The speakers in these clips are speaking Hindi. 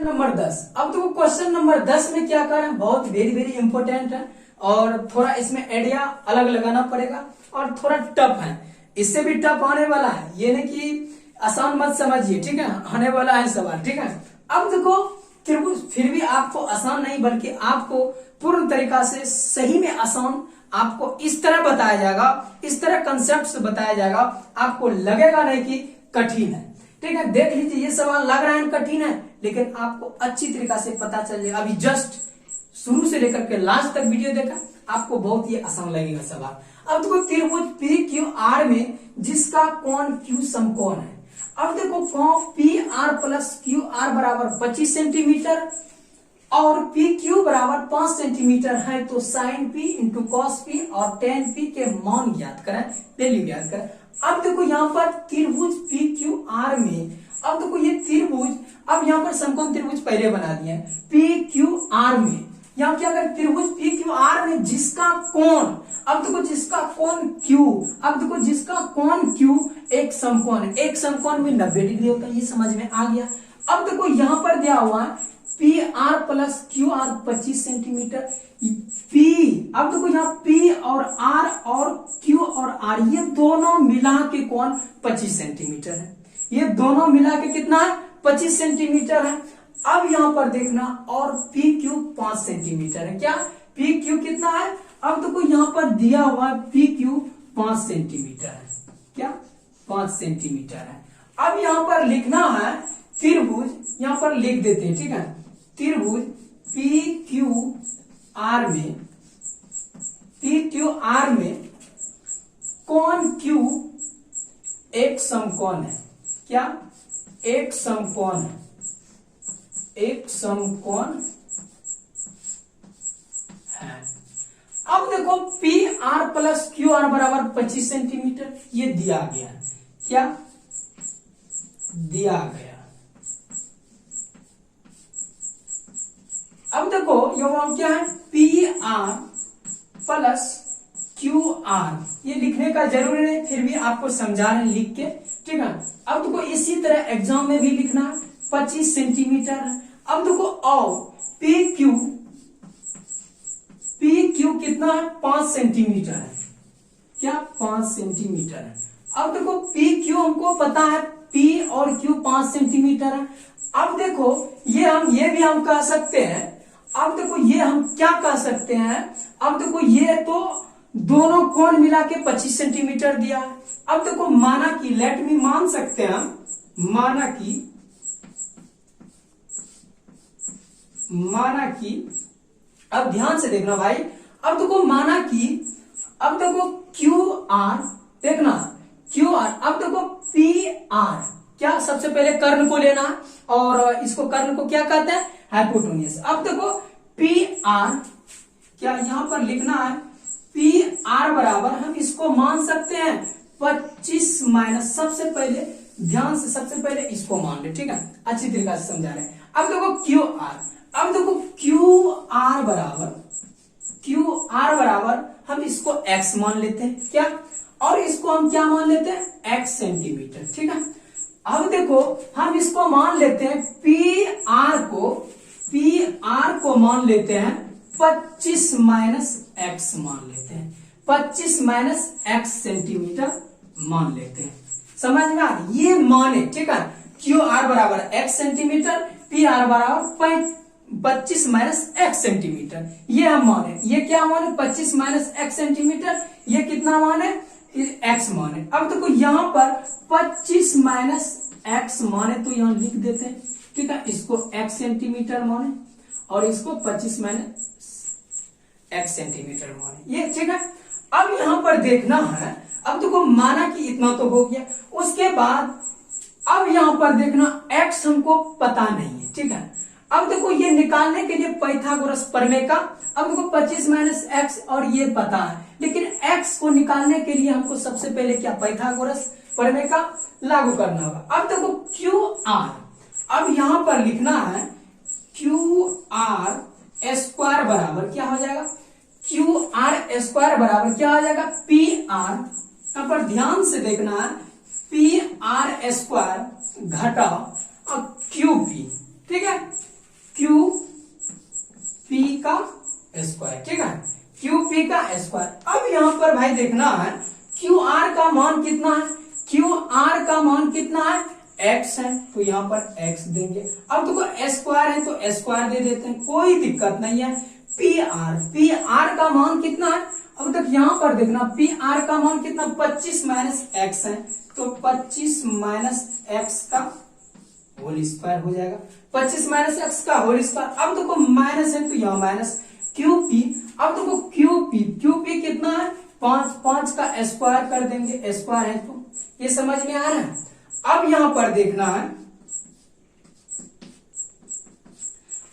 नंबर 10। अब तो क्वेश्चन नंबर 10 में क्या कर रहे हैं, बहुत वेरी वेरी इंपॉर्टेंट है और थोड़ा इसमें आइडिया अलग लगाना पड़ेगा और थोड़ा टफ है, इससे भी टफ आने वाला है, ये नहीं कि आसान मत समझिए, ठीक है, आने वाला है सवाल, ठीक है। अब देखो त्रिभुज फिर भी आपको आसान नहीं बल्कि आपको पूर्ण तरीका से सही में आसान आपको इस तरह बताया जाएगा, इस तरह कंसेप्ट से बताया जाएगा, आपको लगेगा नहीं कि कठिन है, ठीक है। देख लीजिए ये सवाल लग रहा है कठिन है लेकिन आपको अच्छी तरीका से पता चल जाएगा, अभी जस्ट शुरू से लेकर के लास्ट तक वीडियो देखा आपको बहुत ही आसान लगेगा सवाल। अब देखो त्रिभुज पी क्यू आर में जिसका कोण क्यू समकोण है। अब देखो P R plus Q R बराबर 25 सेंटीमीटर और पी क्यू बराबर 5 सेंटीमीटर है, तो sine P into cos P और टेन पी के मान ज्ञात करें, वैल्यू ज्ञात करें। अब देखो यहाँ पर त्रिभुज पी क्यू आर में, अब देखो ये त्रिभुज, अब यहाँ पर समकोण त्रिभुज पहले बना दिया पी क्यू आर में, यहाँ क्या कर त्रिभुज पी क्यू आर में जिसका कोण, अब देखो जिसका कोण क्यू, अब देखो जिसका कोण क्यू एक समकोण है, एक समकोण में 90 डिग्री होता है, ये समझ में आ गया। अब देखो यहाँ पर दिया हुआ है P R plus Q R 25 centimetre P, अब देखो यहाँ पी और आर और क्यू और आर ये दोनों मिला के कोण 25 सेंटीमीटर है, ये दोनों मिला के कितना है 25 सेंटीमीटर है। अब यहाँ पर देखना और पी क्यू 5 सेंटीमीटर है, क्या पी क्यू कितना है, अब देखो यहाँ पर दिया हुआ पी क्यू 5 सेंटीमीटर है, क्या 5 सेंटीमीटर है। अब यहाँ पर लिखना है त्रिभुज, यहाँ पर लिख देते हैं, ठीक है, त्रिभुज पी क्यू आर में, पी क्यू आर में कोण क्यू एक समकोण है, क्या एक समकोण है, एक समकोण है। अब देखो P R plus Q R बराबर 25 सेंटीमीटर ये दिया गया है, क्या दिया गया। अब देखो ये क्या है P R plus Q R, ये लिखने का जरूरी नहीं फिर भी आपको समझा रहे लिख के, ठीक है। अब देखो इसी तरह एग्जाम में भी लिखना 25 सेंटीमीटर है। अब देखो और पी क्यू कितना है 5 सेंटीमीटर है, क्या 5 सेंटीमीटर है। अब देखो पी क्यू हमको पता है पी और क्यू 5 सेंटीमीटर है। अब देखो ये भी हम कह सकते हैं, अब देखो ये हम क्या कह सकते हैं, अब देखो ये तो दोनों कोण मिला के 25 सेंटीमीटर दिया है। अब देखो माना कि लेट मी मान सकते हैं हम, माना कि अब ध्यान से देखना भाई, अब देखो माना कि अब देखो क्यू आर, देखना क्यू आर, अब देखो पी आर, क्या सबसे पहले कर्ण को लेना है और इसको कर्ण को क्या कहते हैं हाइपोटेन्यूज। अब देखो पी आर, क्या यहां पर लिखना है पी आर बराबर हम इसको मान सकते हैं 25 माइनस, सबसे पहले ध्यान से सबसे पहले इसको मान ले, ठीक है, अच्छी तरीके से समझा रहे हैं। अब देखो क्यू आर, अब देखो क्यू आर बराबर हम इसको x मान लेते हैं, क्या, और इसको हम क्या मान लेते हैं x सेंटीमीटर, ठीक है। अब देखो हम इसको मान लेते हैं पी आर को मान लेते हैं 25 माइनस x मान लेते हैं, 25 माइनस x सेंटीमीटर मान लेते हैं, समझ में आ रही ये माने, ठीक है। क्यू आर बराबर x सेंटीमीटर, पी आर बराबर 25 माइनस x सेंटीमीटर, ये हम माने, ये क्या माने 25 माइनस x सेंटीमीटर, ये कितना माने x माने। अब देखो यहाँ पर 25 माइनस x माने तो यहाँ लिख देते हैं, ठीक है, इसको x सेंटीमीटर माने और इसको 25 माइनस x सेंटीमीटर माने, ये ठीक है। अब यहाँ पर देखना है, अब देखो माना कि इतना तो हो गया, उसके बाद अब यहाँ पर देखना x हमको पता नहीं है, ठीक है। अब देखो ये निकालने के लिए पाइथागोरस प्रमेय का, अब देखो 25 माइनस एक्स और ये पता है, लेकिन x को निकालने के लिए हमको सबसे पहले क्या पाइथागोरस प्रमेय का लागू करना होगा। अब देखो क्यू आर, अब यहां पर लिखना है क्यू आर स्क्वायर बराबर क्या हो जाएगा, क्यू आर स्क्वायर बराबर क्या हो जाएगा पी आर, यहाँ पर ध्यान से देखना है पी आर स्क्वायर घटा और क्यू पी, ठीक है, स्क्वायर, ठीक है, क्यू पी का स्क्वायर। अब यहाँ पर भाई देखना है क्यू आर का मान कितना है, क्यू आर का मान कितना है, एक्स है, तो यहाँ पर एक्स देंगे। अब देखो स्क्वायर है तो स्क्वायर दे देते हैं, कोई दिक्कत नहीं है। पी आर का मान कितना है, अब तक यहाँ पर देखना पी आर का मान कितना, 25 माइनस एक्स है, तो 25 माइनस एक्स का होल स्क्वायर हो जाएगा, 25 माइनस एक्स का होल स्क्वायर। अब देखो माइनस है तो यहाँ माइनस क्यू पी। अब देखो क्यू पी कितना है, 5 का स्क्वायर कर देंगे, स्क्वायर है तो ये समझ में आ रहा है। अब यहां पर देखना है,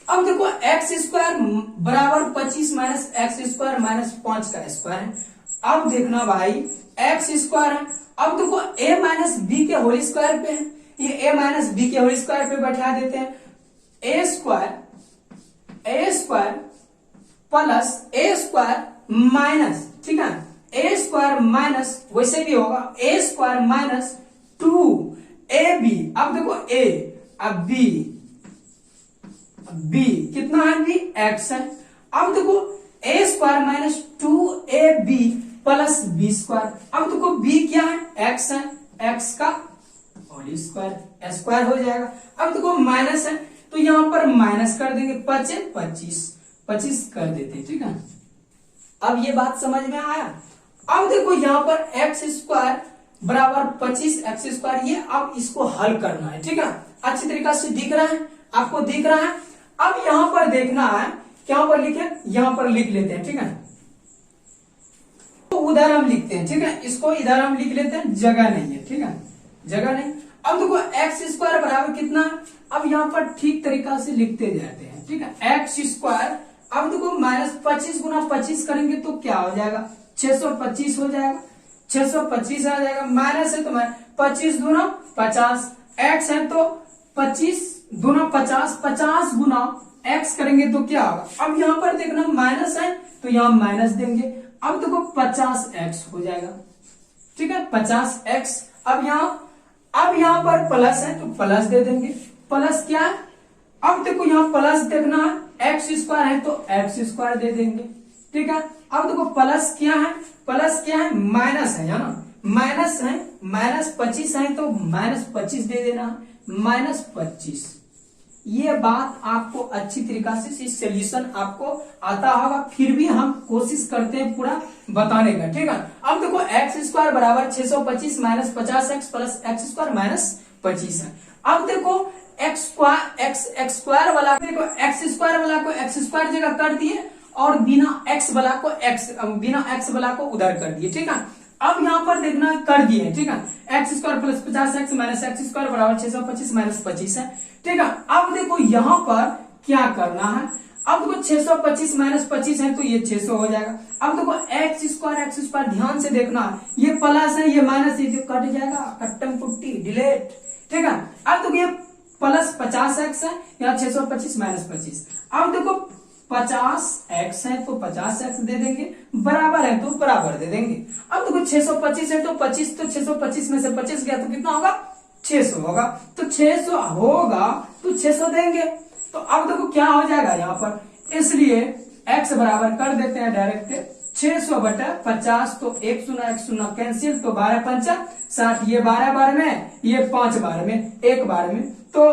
अब देखो एक्स स्क्वायर बराबर 25 माइनस एक्स स्क्वायर माइनस 5 का स्क्वायर है। अब देखना भाई एक्स स्क्वायर है, अब देखो ए माइनस बी के होल स्क्वायर पे है, ये ए माइनस बी के होल स्क्वायर पे बैठा देते हैं। ए स्क्वायर प्लस ए स्क्वायर माइनस, ठीक है, ए स्क्वायर माइनस वैसे भी होगा ए स्क्वायर माइनस 2ab। अब देखो a, अब b कितना है, b x है। अब देखो a square minus 2ab plus b square. अब देखो b क्या है, x है, x का होल स्क्वायर, स्क्वायर हो जाएगा। अब देखो माइनस है तो यहां पर माइनस कर देंगे, 25 कर देते हैं, ठीक है। अब ये बात समझ में आया। अब देखो यहां पर एक्स स्क्वायर बराबर 25 एक्स स्क्वायर, ये अब इसको हल करना है, ठीक है, अच्छी तरीका से दिख रहा है, आपको दिख रहा है। अब यहां पर देखना है, क्या पर लिखे, यहां पर लिख लेते हैं, ठीक है, तो उधर हम लिखते हैं, ठीक है, इसको इधर हम लिख लेते हैं, जगह नहीं है, ठीक है, जगह नहीं। अब देखो एक्स स्क्वायर बराबर कितना, अब यहां पर ठीक तरीका से लिखते जाते हैं, ठीक है, एक्स स्क्वायर। अब देखो माइनस 25 गुना 25 करेंगे तो क्या हो जाएगा, 625 हो जाएगा, 625 आ जाएगा। माइनस है तो 25 दूना 50, एक्स है तो 25 दूना 50, 50 गुना एक्स करेंगे तो क्या होगा। अब यहाँ पर देखना माइनस है तो यहाँ माइनस देंगे, अब देखो 50x हो जाएगा, ठीक है, 50x। अब यहाँ पर प्लस है तो प्लस दे देंगे, प्लस क्या है, अब देखो यहाँ प्लस देखना है, एक्स स्क्वायर है तो एक्स स्क्वायर दे देंगे, ठीक है। अब देखो प्लस क्या है, माइनस है ना, माइनस है, माइनस 25 है तो माइनस 25 दे देना, माइनस 25। ये बात आपको अच्छी तरीका से सोल्यूशन आपको आता होगा, फिर भी हम कोशिश करते हैं पूरा बताने का, ठीक है। अब देखो एक्स स्क्वायर बराबर 625 minus 50x plus x square minus 25 है। अब देखो एक्स स्क्वायर वाला, देखो एक्स स्क्वायर वाला को एक्स स्क्वायर जगह कर दिए और बिना एक्स वाला को उधर कर दिए, ठीक है। अब यहाँ पर देखना कर दिए, ठीक है, x square plus 50x minus x square बराबर 625 माइनस 25 है, ठीक है। अब देखो यहाँ पर क्या करना है, अब देखो 625 माइनस 25 है तो ये 600 हो जाएगा। अब देखो एक्स स्क्वायर ध्यान से देखना, ये प्लस है ये माइनस, ये जो कट जाएगा, कट्टम पुट्टी डिलेट, ठीक है। अब देखो ये प्लस 50x है, यहाँ 625 माइनस 25। अब देखो 50x है तो 50x दे देंगे, बराबर है तो बराबर दे देंगे। अब देखो 625 है तो 25, तो 625 में से 25 गया तो कितना होगा, 600 होगा, तो 600 होगा तो 600 देंगे। तो अब देखो क्या हो जाएगा यहाँ पर, इसलिए x बराबर कर देते हैं डायरेक्ट, 600 बटा 50, तो 1 0 कैंसिल, तो 12 पंचा 60, ये 12 बार में, ये 5 बार में, 1 बार में, तो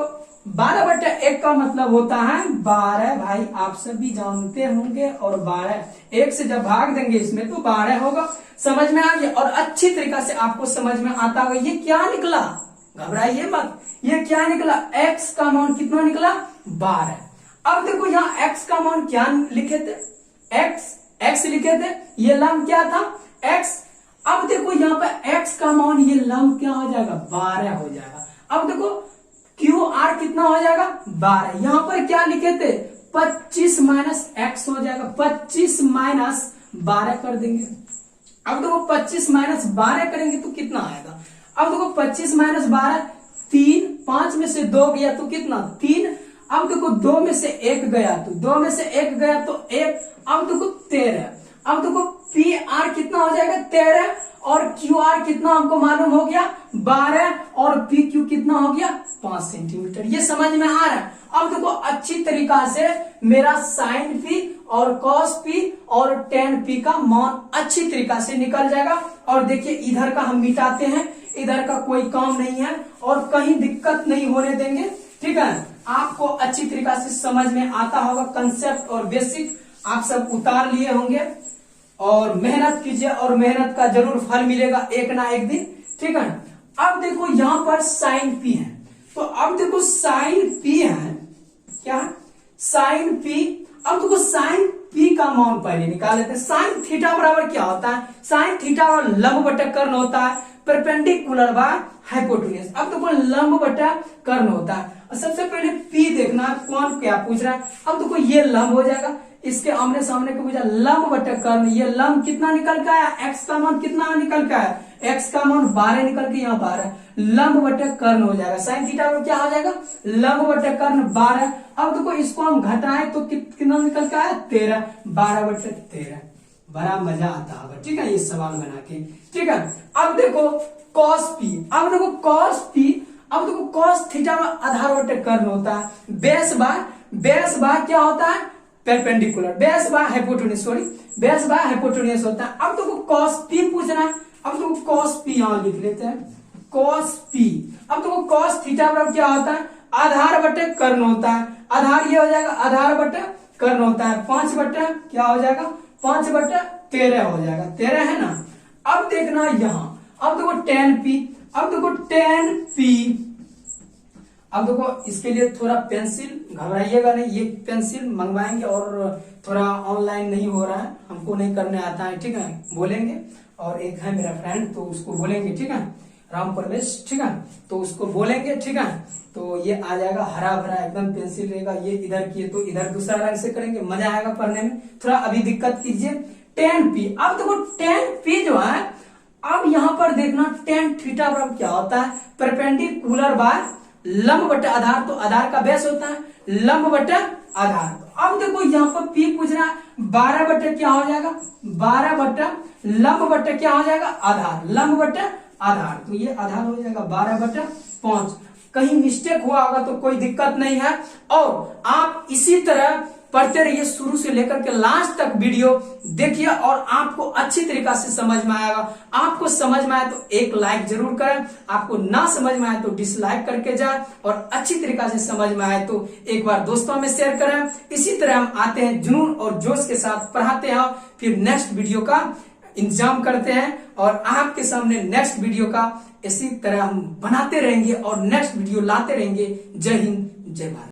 12 बटा 1 का मतलब होता है 12, भाई आप सभी जानते होंगे, और 12 1 से जब भाग देंगे इसमें तो 12 होगा, समझ में आ गया। और अच्छी तरीका से आपको समझ में आता होगा ये क्या निकला, घबराइए मत, ये क्या निकला, x का मान कितना निकला, 12। अब देखो यहाँ x का मान क्या लिखे थे, x लिखे थे, ये लम क्या था, x। अब देखो यहाँ पे x का मान, ये लम क्या हो जाएगा, 12 हो जाएगा। अब देखो क्यू आर कितना हो जाएगा, 12। यहाँ पर क्या लिखे थे, 25 माइनस एक्स हो जाएगा, 25 माइनस 12 कर देंगे। अब देखो 25 माइनस 12 करेंगे तो कितना आएगा, अब देखो 25 माइनस 12, 3, 5 में से 2 गया तो कितना, 3। अब देखो 2 में से 1 गया तो 2 में से 1 गया तो 1, अब देखो 13। अब देखो पी आर कितना हो जाएगा, 13, और क्यू आर कितना हमको मालूम हो गया, 12, और पी क्यू कितना हो गया, 5 सेंटीमीटर। ये समझ में आ रहा है। अब देखो अच्छी तरीका से मेरा साइन भी और cos p और tan p का मान अच्छी तरीका से निकल जाएगा। और देखिए इधर का हम मिटाते हैं, इधर का कोई काम नहीं है और कहीं दिक्कत नहीं होने देंगे। ठीक है, आपको अच्छी तरीका से समझ में आता होगा, कंसेप्ट और बेसिक आप सब उतार लिए होंगे और मेहनत कीजिए और मेहनत का जरूर फल मिलेगा एक ना एक दिन। ठीक है, अब देखो यहां पर साइन पी है, तो अब देखो साइन पी है, क्या साइन पी। अब देखो साइन पी का मान पहले निकाल लेते हैं। साइन थीटा बराबर क्या होता है, साइन थीटा और लंब बटा कर्ण होता है, परपेंडिकुलर बाय हाइपोटेन्यूज। अब देखो लंब बटा कर्ण होता है, सबसे पहले पी देखना कौन क्या पूछ रहा है। अब देखो ये लंब हो जाएगा, इसके आमने सामने को पूछा लंब बटा कर्ण, ये लंब कितना निकल के आया, एक्स का मान कितना निकल के आया, एक्स का मान 12 निकल के यहाँ 12, लंब बटा कर्ण हो जाएगा। साइन थीटा में क्या हो जाएगा, लंब बटा कर्ण 12। अब देखो इसको हम घटाएं तो कितना निकल के आया 13, 12 बटा 13। बड़ा मजा आता होगा, ठीक है, ये सवाल बना के। ठीक है, अब देखो कॉस पी, अब देखो कॉस पी, अब देखो कॉस थीटा में आधार बटे कर्ण होता है, बेस बाय क्या होता है, perpendicular, base by hypotenuse, sorry base by hypotenuse होता है। अब देखो कॉस पी पूछना है, अब देखो कॉस पी यहां लिख लेते हैं, कॉस पी। अब देखो कॉस थीटा बराबर क्या होता है, आधार बटे कर्ण होता है, आधार ये हो जाएगा आधार बटे कर्ण होता है, 5 बटे क्या हो जाएगा, 5 बटे 13 हो जाएगा, 13 है ना। अब देखना यहां, अब देखो tan p, अब देखो tan p, अब देखो इसके लिए थोड़ा पेंसिल, घबराइएगा नहीं, ये पेंसिल मंगवाएंगे और थोड़ा ऑनलाइन नहीं हो रहा है, हमको नहीं करने आता है। ठीक है, बोलेंगे, और एक है मेरा फ्रेंड तो उसको बोलेंगे, ठीक है, राम प्रवेश, ठीक है, तो उसको बोलेंगे, ठीक है, तो ये आ जाएगा हरा भरा एकदम पेंसिल रहेगा। ये इधर किए तो इधर दूसरा रंग से करेंगे, मजा आएगा पढ़ने में। थोड़ा अभी दिक्कत कीजिए। tan p, अब देखो tan p जो है, अब यहां पर देखना tan थीटा बराबर क्या होता है, परपेंडिकुलर बाय लंब बटे आधार, तो आधार का बेस होता है लंब बटे आधार। अब देखो यहाँ पर p पूछ रहा है, 12 बटे क्या हो जाएगा, 12 बटे लंब बटे क्या हो जाएगा, आधार, लंब बटे आधार, तो ये आधार हो जाएगा 12 बटे 5। कहीं मिस्टेक हुआ होगा तो कोई दिक्कत नहीं है, और आप इसी तरह पढ़ते रहिए, शुरू से लेकर के लास्ट तक वीडियो देखिए और आपको अच्छी तरीका से समझ में आएगा। आपको समझ में आए तो एक लाइक जरूर करें, आपको ना समझ में आए तो डिसलाइक करके जाए, और अच्छी तरीका से समझ में आए तो एक बार दोस्तों में शेयर करें। इसी तरह हम आते हैं जुनून और जोश के साथ पढ़ाते हैं, फिर नेक्स्ट वीडियो का इंतजाम करते हैं और आपके सामने नेक्स्ट वीडियो का इसी तरह हम बनाते रहेंगे और नेक्स्ट वीडियो लाते रहेंगे। जय हिंद, जय भारत।